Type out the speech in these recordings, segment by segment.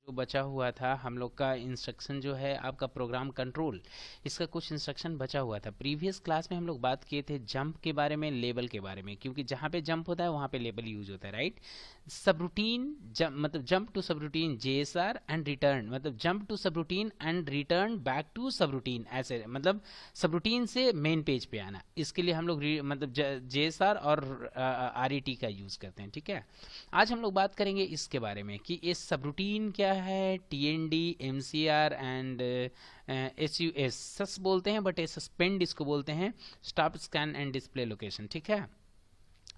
जो बचा हुआ था हम लोग का इंस्ट्रक्शन जो है आपका प्रोग्राम कंट्रोल, इसका कुछ इंस्ट्रक्शन बचा हुआ था। प्रीवियस क्लास में हम लोग बात किए थे जंप के बारे में, लेबल के बारे में, क्योंकि जहाँ पे जंप होता है वहाँ पे लेबल यूज होता है, राइट। सब रूटीन जंप मतलब jump to subroutine JSR and return, मतलब jump to subroutine and return back to subroutine, ऐसे मतलब सब रूटीन से मेन पेज पे आना। इसके लिए हम लोग मतलब जेएसआर और आरईटी का यूज करते हैं, ठीक है। आज हम लोग बात करेंगे इसके बारे में कि ये सब रूटीन क्या है, टीएनडी, एमसीआर एंड एसयूएस सस बोलते हैं, बट ये सस्पेंड इसको बोलते हैं, stop scan and display location, ठीक है।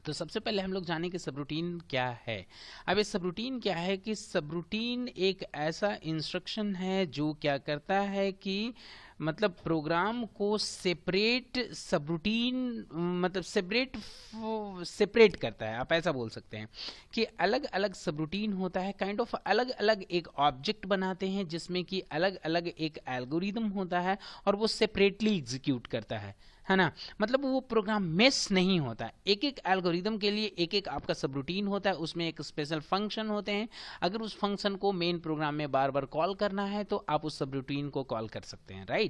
तो सबसे पहले हम लोग जाने कि सबरूटीन क्या है। अब ये सबरूटीन क्या है कि सबरूटीन एक ऐसा इंस्ट्रक्शन है जो क्या करता है कि मतलब प्रोग्राम को सेपरेट सबरूटीन मतलब सेपरेट करता है, आप ऐसा बोल सकते हैं कि अलग अलग सबरूटीन होता है, काइंड ऑफ अलग अलग एक ऑब्जेक्ट बनाते हैं जिसमें कि अलग अलग एक एल्गोरिदम होता है और वो सेपरेटली एग्जीक्यूट करता है ना। मतलब वो प्रोग्राम मिस नहीं होता, एक एक एल्गोरिदम के लिए एक एक आपका सब रूटीन होता है, उसमें एक स्पेशल फंक्शन होते हैं। अगर उस फंक्शन को मेन प्रोग्राम में बार बार कॉल करना है तो आप उस सब रूटीन को कॉल कर सकते हैं, राइट।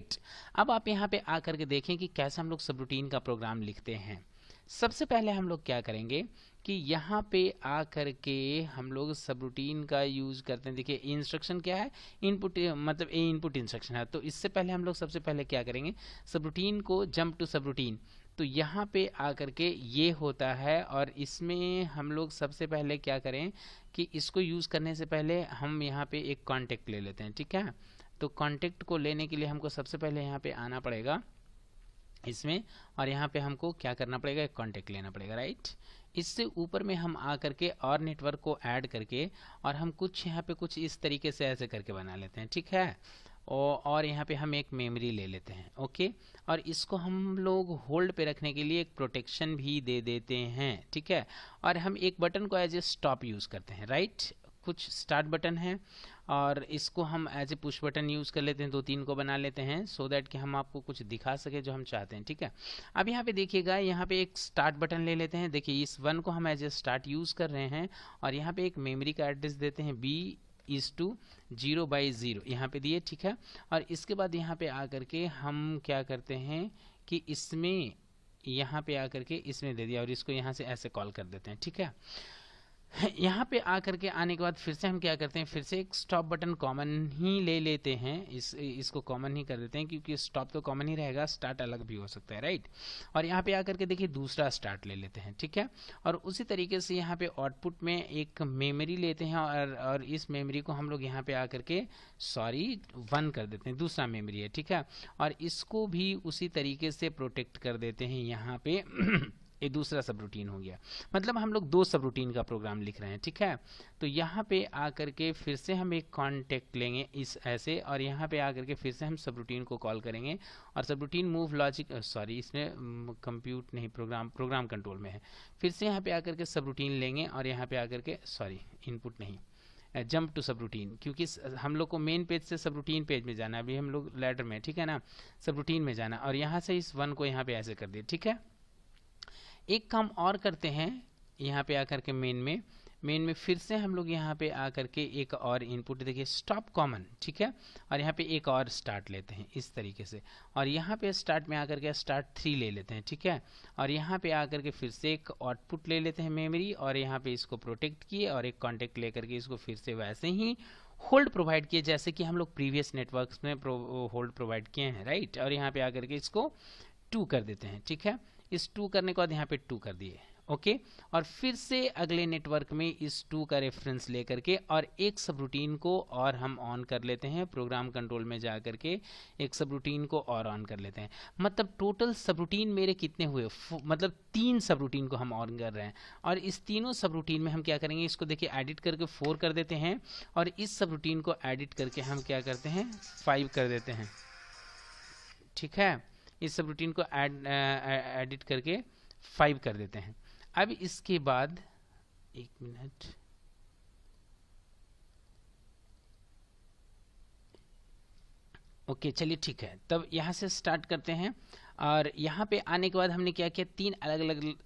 अब आप यहाँ पे आकर के देखें कि कैसे हम लोग सब रूटीन का प्रोग्राम लिखते हैं। सबसे पहले हम लोग क्या करेंगे कि यहाँ पे आ करके हम लोग सब रूटीन का यूज करते हैं। देखिए इंस्ट्रक्शन क्या है, इनपुट मतलब ए इनपुट इंस्ट्रक्शन है। तो इससे पहले हम लोग सबसे पहले क्या करेंगे, सब रूटीन को जंप टू सब रूटीन, तो यहाँ पे आ करके ये होता है। और इसमें हम लोग सबसे पहले क्या करें कि इसको यूज करने से पहले हम यहाँ पे एक कॉन्टेक्ट ले लेते हैं, ठीक है। तो कॉन्टेक्ट को लेने के लिए हमको सबसे पहले यहाँ पे आना पड़ेगा इसमें, और यहाँ पे हमको क्या करना पड़ेगा, एक कॉन्टेक्ट लेना पड़ेगा, राइट। इससे ऊपर में हम आ करके और नेटवर्क को ऐड करके और हम कुछ यहाँ पे कुछ इस तरीके से ऐसे करके बना लेते हैं, ठीक है। और यहाँ पे हम एक मेमोरी ले लेते हैं, ओके। और इसको हम लोग होल्ड पे रखने के लिए एक प्रोटेक्शन भी दे देते हैं, ठीक है। और हम एक बटन को एज ए स्टॉप यूज़ करते हैं, राइट। कुछ स्टार्ट बटन है और इसको हम as a push button use कर लेते हैं, दो तीन को बना लेते हैं सो दैट कि हम आपको कुछ दिखा सके जो हम चाहते हैं, ठीक है। अब यहाँ पे देखिएगा, यहाँ पे एक स्टार्ट बटन ले लेते हैं। देखिए इस वन को हम एज ए स्टार्ट यूज़ कर रहे हैं और यहाँ पे एक मेमोरी का एड्रेस देते हैं B=0/0, यहाँ पे दिए, ठीक है। और इसके बाद यहाँ पे आकर के हम क्या करते हैं कि इसमें यहाँ पे आकर के इसमें दे दिया और इसको यहाँ से ऐसे कॉल कर देते हैं, ठीक है। यहाँ पे आकर के आने के बाद फिर से हम क्या करते हैं, फिर से एक स्टॉप बटन कॉमन ही ले लेते हैं, इसको कॉमन ही कर देते हैं क्योंकि स्टॉप तो कॉमन ही रहेगा, स्टार्ट अलग भी हो सकता है, राइट। और यहाँ पे आकर के देखिए दूसरा स्टार्ट ले लेते हैं, ठीक है। और उसी तरीके से यहाँ पे आउटपुट में एक मेमोरी लेते हैं और इस मेमोरी को हम लोग यहाँ पे आकर के वन कर देते हैं, दूसरा मेमोरी है, ठीक है। और इसको भी उसी तरीके से प्रोटेक्ट कर देते हैं यहाँ पे ये दूसरा सब रूटीन हो गया। मतलब हम लोग दो सब रूटीन का प्रोग्राम लिख रहे हैं, ठीक है। तो यहाँ पे आकर के फिर से हम एक कॉन्टेक्ट लेंगे इस ऐसे, और यहाँ पे आकर के फिर से हम सब रूटीन को कॉल करेंगे और सब रूटीन मूव लॉजिक इसमें कंप्यूट नहीं, प्रोग्राम कंट्रोल में है। फिर से यहाँ पे आकर के सब रूटीन लेंगे और यहाँ पे आकर के इनपुट नहीं, जंप टू सब रूटीन, क्योंकि हम लोग को मेन पेज से सब रूटीन पेज में जाना है, अभी हम लोग लैडर में, ठीक है ना, सब रूटीन में जाना। और यहाँ से इस वन को यहाँ पे ऐसे कर दिए, ठीक है। एक काम और करते हैं, यहाँ पे आकर के मेन में फिर से हम लोग यहाँ पे आकर के एक और इनपुट, देखिए स्टॉप कॉमन, ठीक है। और यहाँ पे एक और स्टार्ट लेते हैं इस तरीके से, और यहाँ पे स्टार्ट में आकर के स्टार्ट 3 ले लेते हैं, ठीक है। और यहाँ पे आकर के फिर से एक आउटपुट ले लेते हैं मेमोरी, और यहाँ पे इसको प्रोटेक्ट किए और एक कॉन्टेक्ट लेकर के इसको फिर से वैसे ही होल्ड प्रोवाइड किए जैसे कि हम लोग प्रीवियस नेटवर्क्स में होल्ड प्रोवाइड किए हैं, राइट। और यहाँ पे आकर के इसको 2 कर देते हैं, ठीक है। इस 2 करने के बाद यहाँ पे 2 कर दिए, ओके। और फिर से अगले नेटवर्क में इस 2 का रेफरेंस लेकर के और एक सब रूटीन को और हम ऑन कर लेते हैं, प्रोग्राम कंट्रोल में जा करके एक सब रूटीन को और ऑन कर लेते हैं। मतलब टोटल सब रूटीन मेरे कितने हुए, मतलब 3 सब रूटीन को हम ऑन कर रहे हैं। और इस तीनों सब रूटीन में हम क्या करेंगे, इसको देखिए एडिट करके 4 कर देते हैं, और इस सब रूटीन को एडिट करके हम क्या करते हैं 5 कर देते हैं, ठीक है। इस सब रूटीन को एडिट करके 5 कर देते हैं। अब इसके बाद एक मिनट, ओके चलिए ठीक है, तब यहाँ से स्टार्ट करते हैं। और यहाँ पे आने के बाद हमने क्या किया, 3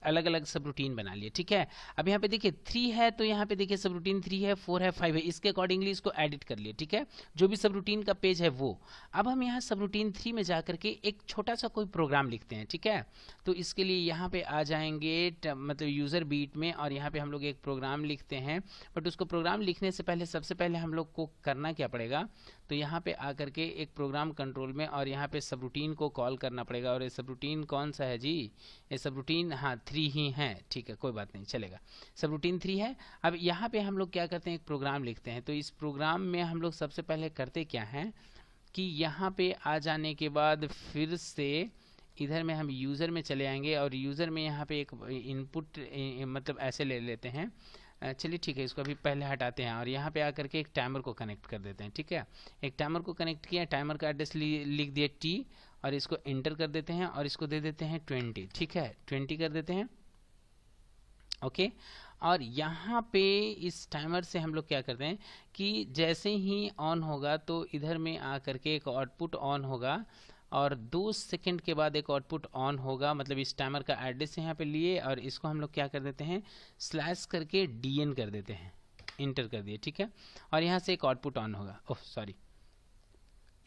अलग अलग सब रूटीन बना लिए। ठीक है, अब यहाँ पे देखिए 3 है तो यहाँ पे देखिए सब रूटीन 3 है, 4 है, 5 है, इसके अकॉर्डिंगली इसको एडिट कर लिए। ठीक है, जो भी सब रूटीन का पेज है वो। अब हम यहाँ सब रूटीन 3 में जा करके एक छोटा सा कोई प्रोग्राम लिखते हैं। ठीक है, तो इसके लिए यहाँ पे आ जाएंगे मतलब यूज़र बीट में, और यहाँ पे हम लोग एक प्रोग्राम लिखते हैं। बट उसको प्रोग्राम लिखने से पहले सबसे पहले हम लोग को करना क्या पड़ेगा, तो यहाँ पे आकर के एक प्रोग्राम कंट्रोल में, और यहाँ पे सब रूटीन को कॉल करना पड़ेगा। और ये सब रूटीन कौन सा है जी, ये सब रूटीन हाँ 3 ही है। ठीक है, कोई बात नहीं, चलेगा, सब रूटीन 3 है। अब यहाँ पे हम लोग क्या करते हैं, एक प्रोग्राम लिखते हैं। तो इस प्रोग्राम में हम लोग सबसे पहले करते क्या हैं कि यहाँ पे आ जाने के बाद फिर से इधर में हम यूज़र में चले आएंगे, और यूज़र में यहाँ पे एक इनपुट मतलब ऐसे ले लेते हैं। चलिए ठीक है, इसको अभी पहले हटाते हैं, और यहाँ पे आकर के एक टाइमर को कनेक्ट कर देते हैं। ठीक है, एक टाइमर को कनेक्ट किया, टाइमर का एड्रेस लिख दिया टी, और इसको एंटर कर देते हैं, और इसको दे देते हैं 20। ठीक है, 20 कर देते हैं। ओके, और यहाँ पे इस टाइमर से हम लोग क्या करते हैं कि जैसे ही ऑन होगा तो इधर में आकर के एक आउटपुट ऑन होगा, और 2 सेकंड के बाद एक आउटपुट ऑन होगा। मतलब इस टाइमर का एड्रेस यहाँ पे लिए, और इसको हम लोग क्या कर देते हैं, स्लैश करके DN कर देते हैं, इंटर कर दिए। ठीक है, और यहाँ से एक आउटपुट ऑन होगा, ओह सॉरी,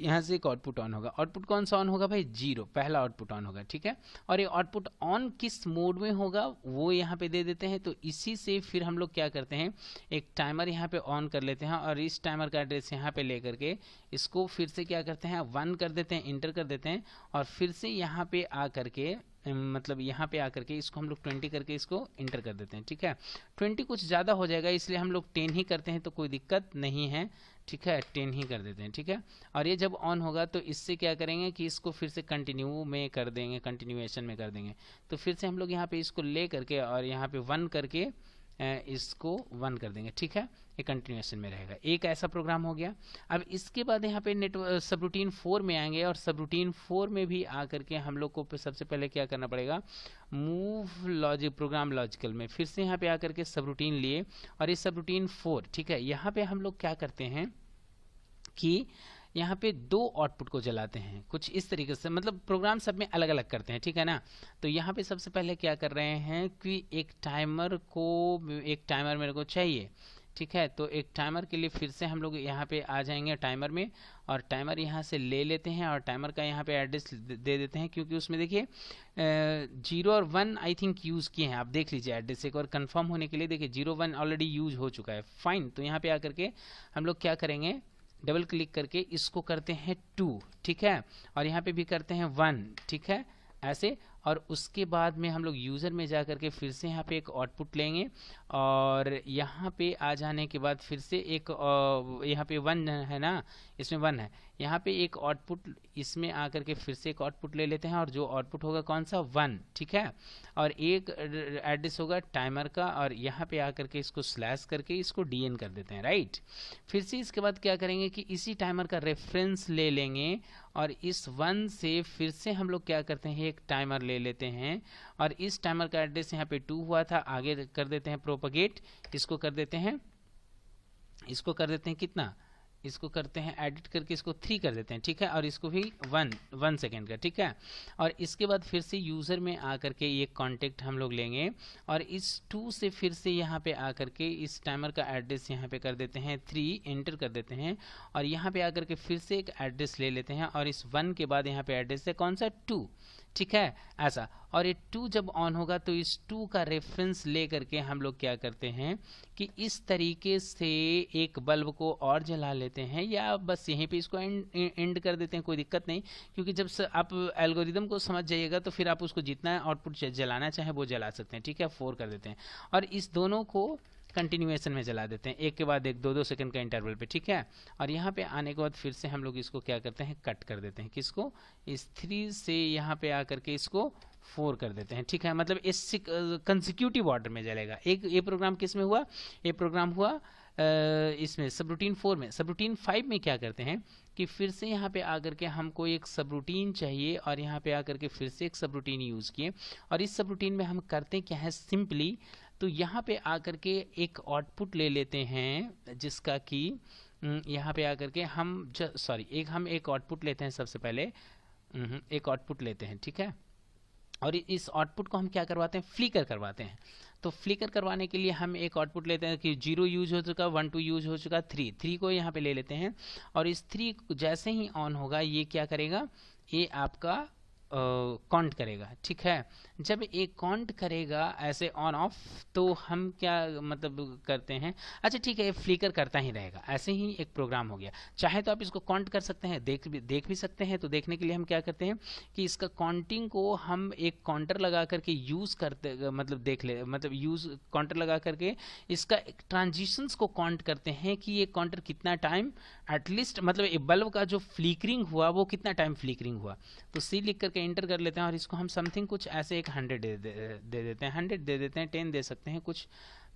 यहाँ से एक आउटपुट ऑन होगा। आउटपुट कौन सा ऑन होगा भाई, 0, पहला आउटपुट ऑन होगा। ठीक है, और ये आउटपुट ऑन किस मोड में होगा वो यहाँ पे दे देते हैं। तो इसी से फिर हम लोग क्या करते हैं, एक टाइमर यहाँ पे ऑन कर लेते हैं, और इस टाइमर का एड्रेस यहाँ पे लेकर के इसको फिर से क्या करते हैं, 1 कर देते हैं, इंटर कर देते हैं, और फिर से यहाँ पे आ करके मतलब यहाँ पे आकर के इसको हम लोग 20 करके इसको इंटर कर देते हैं। ठीक है, 20 कुछ ज़्यादा हो जाएगा, इसलिए हम लोग 10 ही करते हैं, तो कोई दिक्कत नहीं है। ठीक है, 10 ही कर देते हैं। ठीक है, और ये जब ऑन होगा तो इससे क्या करेंगे कि इसको फिर से कंटिन्यू में कर देंगे, कंटिन्यूएशन में कर देंगे। तो फिर से हम लोग यहाँ पे इसको ले करके और यहाँ पे 1 करके इसको 1 कर देंगे। ठीक है, ये कंटिन्यूएशन में रहेगा। एक ऐसा प्रोग्राम हो गया। अब इसके बाद यहाँ पे नेटवर्क सब रूटीन 4 में आएंगे, और सब रूटीन 4 में भी आकर के हम लोग को सबसे पहले क्या करना पड़ेगा, मूव लॉजिक प्रोग्राम लॉजिकल में फिर से यहाँ पे आकर के सब रूटीन लिए, और इस सब रूटीन 4 ठीक है, यहाँ पे हम लोग क्या करते हैं कि यहाँ पे 2 आउटपुट को जलाते हैं, कुछ इस तरीके से, मतलब प्रोग्राम सब में अलग अलग करते हैं। ठीक है ना, तो यहाँ पे सबसे पहले क्या कर रहे हैं कि एक टाइमर मेरे को चाहिए। ठीक है, तो एक टाइमर के लिए फिर से हम लोग यहाँ पे आ जाएंगे टाइमर में, और टाइमर यहाँ से ले लेते हैं, और टाइमर का यहाँ पे एड्रेस दे देते हैं, क्योंकि उसमें देखिए 0 और 1 आई थिंक यूज़ किए हैं। आप देख लीजिए एड्रेस एक बार कंफर्म होने के लिए, देखिए 0 1 ऑलरेडी यूज हो चुका है। फाइन, तो यहाँ पे आकर के हम लोग क्या करेंगे, डबल क्लिक करके इसको करते हैं 2। ठीक है, और यहाँ पे भी करते हैं 1। ठीक है, ऐसे, और उसके बाद में हम लोग यूज़र में जा करके फिर से यहाँ पे एक आउटपुट लेंगे, और यहाँ पे आ जाने के बाद फिर से एक यहाँ पे 1 है ना, इसमें 1 है, यहाँ पे एक आउटपुट इसमें आकर के फिर से एक आउटपुट ले लेते हैं, और जो आउटपुट होगा कौन सा, 1। ठीक है, और एक एड्रेस होगा टाइमर का, और यहाँ पे आकर के इसको स्लैश करके इसको DN कर देते हैं। राइट, फिर से इसके बाद क्या करेंगे कि इसी टाइमर का रेफरेंस ले लेंगे, और इस 1 से फिर से हम लोग क्या करते हैं, एक टाइमर ले लेते हैं, और इस टाइमर का एड्रेस यहाँ पे 2 हुआ था, आगे कर देते हैं प्रोपगेट, इसको कर देते हैं कितना, इसको करते हैं एडिट करके इसको 3 कर देते हैं। ठीक है, और इसको भी 1 सेकेंड का। ठीक है, और इसके बाद फिर से यूज़र में आकर के ये कॉन्टेक्ट हम लोग लेंगे, और इस 2 से फिर से यहाँ पे आकर के इस टाइमर का एड्रेस यहाँ पे कर देते हैं 3, एंटर कर देते हैं, और यहाँ पे आकर के फिर से एक एड्रेस ले लेते हैं, और इस 1 के बाद यहाँ पे एड्रेस है कौन सा, 2। ठीक है, ऐसा, और ये 2 जब ऑन होगा तो इस 2 का रेफरेंस ले करके हम लोग क्या करते हैं कि इस तरीके से एक बल्ब को और जला लेते हैं, या बस यहीं पे इसको एंड कर देते हैं, कोई दिक्कत नहीं, क्योंकि जब आप एल्गोरिदम को समझ जाइएगा तो फिर आप उसको जितना आउटपुट जलाना चाहे वो जला सकते हैं। ठीक है, 4 कर देते हैं, और इस दोनों को कंटिन्यूएशन में जला देते हैं, एक के बाद एक 2-2 सेकंड का इंटरवल पे। ठीक है, और यहाँ पे आने के बाद फिर से हम लोग इसको क्या करते हैं, कट कर देते हैं, किसको, इस 3 से यहाँ पे आकर के इसको 4 कर देते हैं। ठीक है, मतलब इस कंसेक्यूटिव ऑर्डर में जलेगा। एक ये प्रोग्राम किस में हुआ, ये प्रोग्राम हुआ इसमें सब रूटीन 4 में। सब रूटीन 5 में क्या करते हैं कि फिर से यहाँ पे आकर के हमको एक सब रूटीन चाहिए, और यहाँ पे आकर के फिर से एक सब रूटीन यूज़ किए, और इस सब रूटीन में हम करते क्या है, सिंपली तो यहाँ पे आकर के एक आउटपुट ले लेते हैं, जिसका कि यहाँ पे आकर के हम एक आउटपुट लेते हैं सबसे पहले, एक आउटपुट लेते हैं, ठीक है। और इस आउटपुट को हम क्या करवाते हैं, फ्लिकर करवाते हैं। तो फ्लिकर करवाने के लिए हम एक आउटपुट लेते हैं कि 0 यूज हो चुका, 1 2 यूज हो चुका, 3 को यहाँ पे ले लेते हैं। और इस 3 जैसे ही ऑन होगा ये क्या करेगा, ये आपका काउंट करेगा, ठीक है। जब एक काउंट करेगा ऐसे ऑन ऑफ, तो हम क्या मतलब करते हैं, अच्छा ठीक है, ये फ्लिकर करता ही रहेगा, ऐसे ही एक प्रोग्राम हो गया। चाहे तो आप इसको काउंट कर सकते हैं, देख भी सकते हैं। तो देखने के लिए हम क्या करते हैं कि इसका काउंटिंग को हम एक काउंटर लगा करके यूज करते, मतलब देख ले, मतलब यूज काउंटर लगा करके इसका ट्रांजिशंस को काउंट करते हैं कि ये काउंटर कितना टाइम एटलीस्ट, मतलब ये बल्ब का जो फ्लिकरिंग हुआ वो कितना टाइम फ्लिकरिंग हुआ। तो सी लिख करके एंटर कर लेते हैं और इसको हम समथिंग कुछ ऐसे एक 100 दे देते हैं, 100 दे देते हैं, 10 दे सकते हैं, कुछ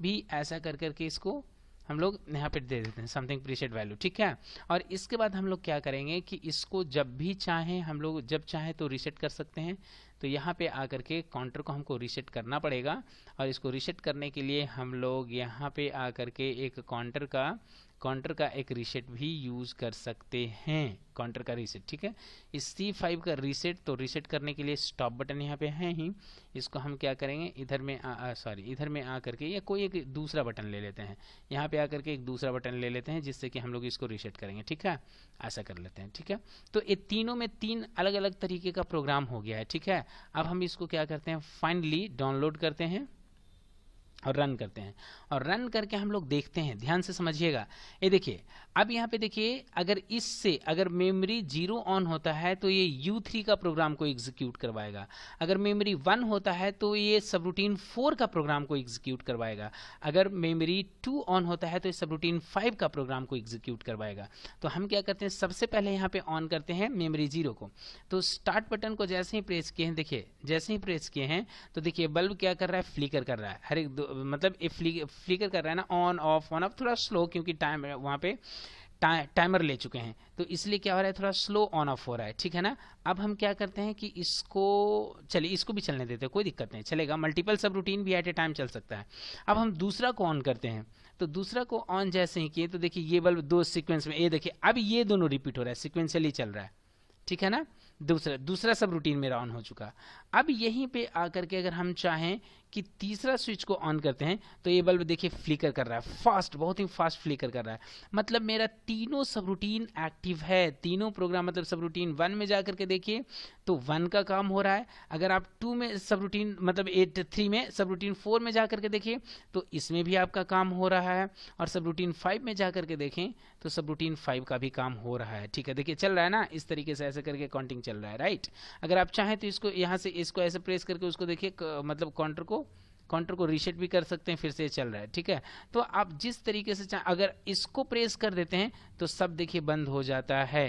भी ऐसा कर करके इसको हम लोग यहाँ पे दे देते हैं समथिंग प्रीसेट वैल्यू, ठीक है। और इसके बाद हम लोग क्या करेंगे कि इसको जब भी चाहें हम लोग, जब चाहें तो रीसेट कर सकते हैं। तो यहाँ पे आकर के काउंटर को हमको रीसेट करना पड़ेगा। और इसको रीसेट करने के लिए हम लोग यहाँ पे आकर के एक काउंटर का एक रीसेट भी यूज कर सकते हैं, काउंटर का रीसेट, ठीक है। इस C5 का रीसेट, तो रीसेट करने के लिए स्टॉप बटन यहाँ पे है ही, इसको हम क्या करेंगे, इधर में इधर में आ करके या कोई एक दूसरा बटन ले लेते हैं, यहाँ पे आकर के एक दूसरा बटन ले लेते हैं जिससे कि हम लोग इसको रीसेट करेंगे, ठीक है। ऐसा कर लेते हैं, ठीक है। तो ये तीनों में 3 अलग अलग तरीके का प्रोग्राम हो गया है, ठीक है। अब हम इसको क्या करते हैं, फाइनली डाउनलोड करते हैं और रन करते हैं। और रन करके हम लोग देखते हैं, ध्यान से समझिएगा। ये देखिए, अब यहाँ पे देखिए, अगर मेमोरी 0 ऑन होता है तो ये U3 का प्रोग्राम को एग्जीक्यूट करवाएगा। अगर मेमोरी 1 होता है तो ये सबरूटीन 4 का प्रोग्राम को एग्जीक्यूट करवाएगा। अगर मेमोरी 2 ऑन होता है तो ये सबरूटीन 5 का प्रोग्राम को एग्जीक्यूट करवाएगा। तो हम क्या करते हैं, सबसे पहले यहाँ पे ऑन करते हैं मेमोरी 0 को। तो स्टार्ट बटन को जैसे ही प्रेस किए हैं, देखिए जैसे ही प्रेस किए हैं तो देखिए बल्ब क्या कर रहा है, फ्लिकर कर रहा है। हर एक मतलब फ्लिकर कर रहा है ना, ऑन ऑफ ऑन ऑफ, थोड़ा स्लो क्योंकि टाइम वहाँ पे टाइमर ले चुके हैं, तो इसलिए क्या हो रहा है, थोड़ा स्लो ऑन ऑफ हो रहा है, ठीक है ना। अब हम क्या करते हैं कि इसको, चलिए इसको भी चलने देते हैं, कोई दिक्कत नहीं, चलेगा, मल्टीपल सब रूटीन भी एट ए टाइम चल सकता है। अब हम दूसरा को ऑन करते हैं। तो दूसरा को ऑन जैसे ही किए तो देखिए ये बल्ब 2 सीक्वेंस में, ये देखिए अब ये दोनों रिपीट हो रहा है, सिक्वेंशियली चल रहा है, ठीक है ना। दूसरा सब रूटीन मेरा ऑन हो चुका। अब यहीं पे आकर के अगर हम चाहें कि तीसरा स्विच को ऑन करते हैं तो ये बल्ब देखिए फ्लिकर कर रहा है, फास्ट, बहुत ही फास्ट फ्लिकर कर रहा है। मतलब मेरा तीनों सब रूटीन एक्टिव है, तीनों प्रोग्राम, मतलब सब रूटीन 1 में जाकर के देखिए तो 1 का काम हो रहा है। अगर आप 2 में सब रूटीन, मतलब 3 में सब रूटीन 4 में जाकर के देखिए तो इसमें भी आपका काम हो रहा है। और सब रूटीन 5 में जाकर के देखें तो सब रूटीन 5 का भी काम हो रहा है, ठीक है। देखिए चल रहा है ना, इस तरीके से ऐसे करके काउंटिंग चल रहा है, राइट। अगर आप चाहें तो इसको यहाँ से इसको ऐसे प्रेस करके उसको देखिए, मतलब काउंटर को रीसेट भी कर सकते हैं, फिर से चल रहा है, ठीक है। तो आप जिस तरीके से चाहें, अगर इसको प्रेस कर देते हैं तो सब देखिए बंद हो जाता है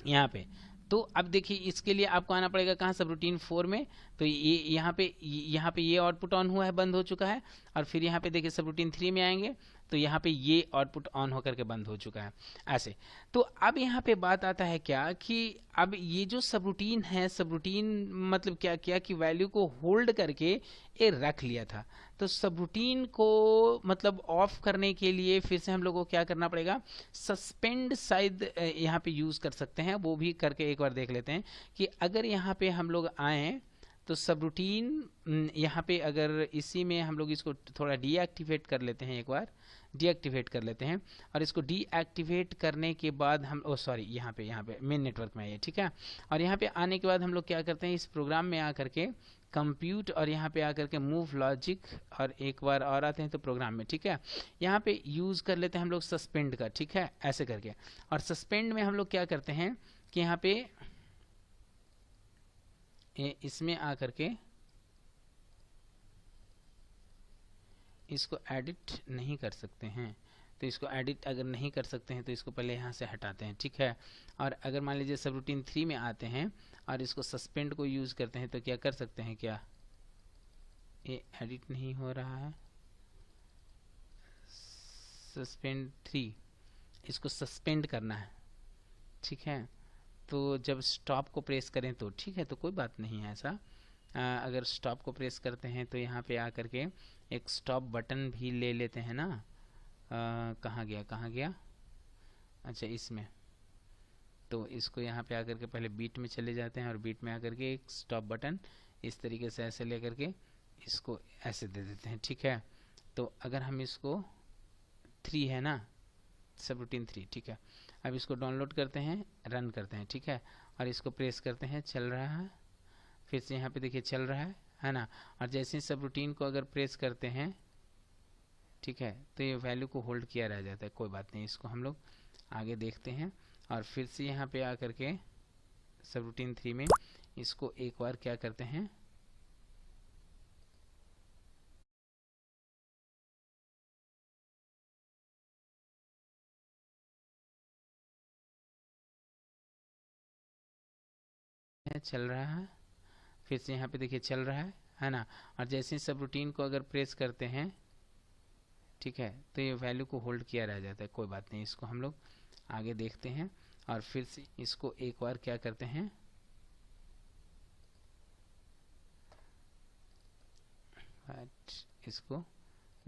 यहाँ पे। तो अब देखिए इसके लिए आपको आना पड़ेगा कहाँ, सब रूटीन 4 में। तो ये यहाँ पे ये आउटपुट ऑन हुआ है, बंद हो चुका है। और फिर यहाँ पे देखिए सब रूटीन 3 में आएंगे तो यहाँ पे ये आउटपुट ऑन होकर के बंद हो चुका है, ऐसे। तो अब यहाँ पे बात आता है क्या कि अब ये जो सब रूटीन है, सब रूटीन मतलब क्या किया कि वैल्यू को होल्ड करके ये रख लिया था। तो सब रूटीन को मतलब ऑफ करने के लिए फिर से हम लोगों को क्या करना पड़ेगा, सस्पेंड शायद यहाँ पे यूज कर सकते हैं, वो भी करके एक बार देख लेते हैं कि अगर यहाँ पे हम लोग आए तो सब रूटीन यहाँ पे अगर इसी में हम लोग इसको थोड़ा डीएक्टिवेट कर लेते हैं, एक बार डीएक्टिवेट कर लेते हैं। और इसको डीएक्टिवेट करने के बाद हम यहाँ पे मेन नेटवर्क में आइए, ठीक है। और यहाँ पे आने के बाद हम लोग क्या करते हैं, इस प्रोग्राम में आकर के कंप्यूट और यहाँ पे आकर के मूव लॉजिक, और एक बार और आते हैं तो प्रोग्राम में, ठीक है। यहाँ पे यूज कर लेते हैं हम लोग सस्पेंड का, ठीक है, ऐसे करके। और सस्पेंड में हम लोग क्या करते हैं कि यहाँ पे इसमें आकर के इसको एडिट नहीं कर सकते हैं। तो इसको एडिट अगर नहीं कर सकते हैं तो इसको पहले यहाँ से हटाते हैं, ठीक है। और अगर मान लीजिए सब रूटीन 3 में आते हैं और इसको सस्पेंड को यूज करते हैं तो क्या कर सकते हैं, क्या ये एडिट नहीं हो रहा है, सस्पेंड 3, इसको सस्पेंड करना है, ठीक है। तो जब स्टॉप को प्रेस करें तो ठीक है, तो कोई बात नहीं है ऐसा। अगर स्टॉप को प्रेस करते हैं तो यहाँ पे आकर के एक स्टॉप बटन भी ले लेते हैं ना, कहाँ गया, अच्छा इसमें तो इसको यहाँ पे आकर के पहले बीट में चले जाते हैं और बीट में आकर के एक स्टॉप बटन इस तरीके से ऐसे लेकर के इसको ऐसे दे देते हैं, ठीक है। तो अगर हम इसको 3 है ना, सब रूटीन 3, ठीक है। अब इसको डाउनलोड करते हैं, रन करते हैं, ठीक है, और इसको प्रेस करते हैं, चल रहा है, फिर से यहाँ पे देखिए चल रहा है ना। और जैसे ही सब रूटीन को अगर प्रेस करते हैं, ठीक है, तो ये वैल्यू को होल्ड किया रह जाता है, कोई बात नहीं। इसको हम लोग आगे देखते हैं और फिर से यहाँ पे आकर के सब रूटीन 3 में इसको एक बार क्या करते हैं, चल रहा है, फिर से यहाँ पे देखिए चल रहा है ना। और जैसे ही सब रूटीन को अगर प्रेस करते हैं, ठीक है, तो ये वैल्यू को होल्ड किया रह जाता है, कोई बात नहीं। इसको हम लोग आगे देखते हैं और फिर से इसको एक बार क्या करते हैं, इसको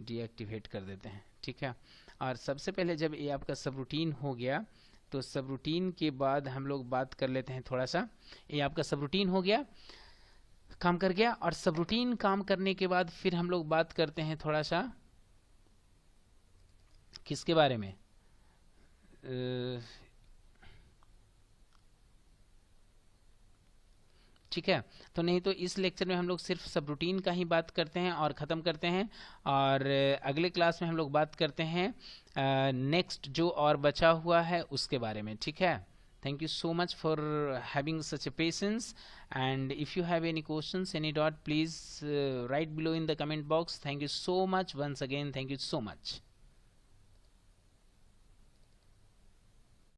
डीएक्टिवेट कर देते हैं, ठीक है। और सबसे पहले जब ये आपका सब रूटीन हो गया, तो सब रूटीन के बाद हम लोग बात कर लेते हैं थोड़ा सा। ये आपका सब रूटीन हो गया, काम कर गया, और सब रूटीन काम करने के बाद फिर हम लोग बात करते हैं थोड़ा सा किसके बारे में, ठीक है। तो नहीं तो इस लेक्चर में हम लोग सिर्फ सब रूटीन का ही बात करते हैं और ख़त्म करते हैं, और अगले क्लास में हम लोग बात करते हैं नेक्स्ट जो और बचा हुआ है उसके बारे में, ठीक है। Thank you so much for having such a patience, and if you have any questions, any doubt, please write below in the comment box. Thank you so much once again. Thank you so much.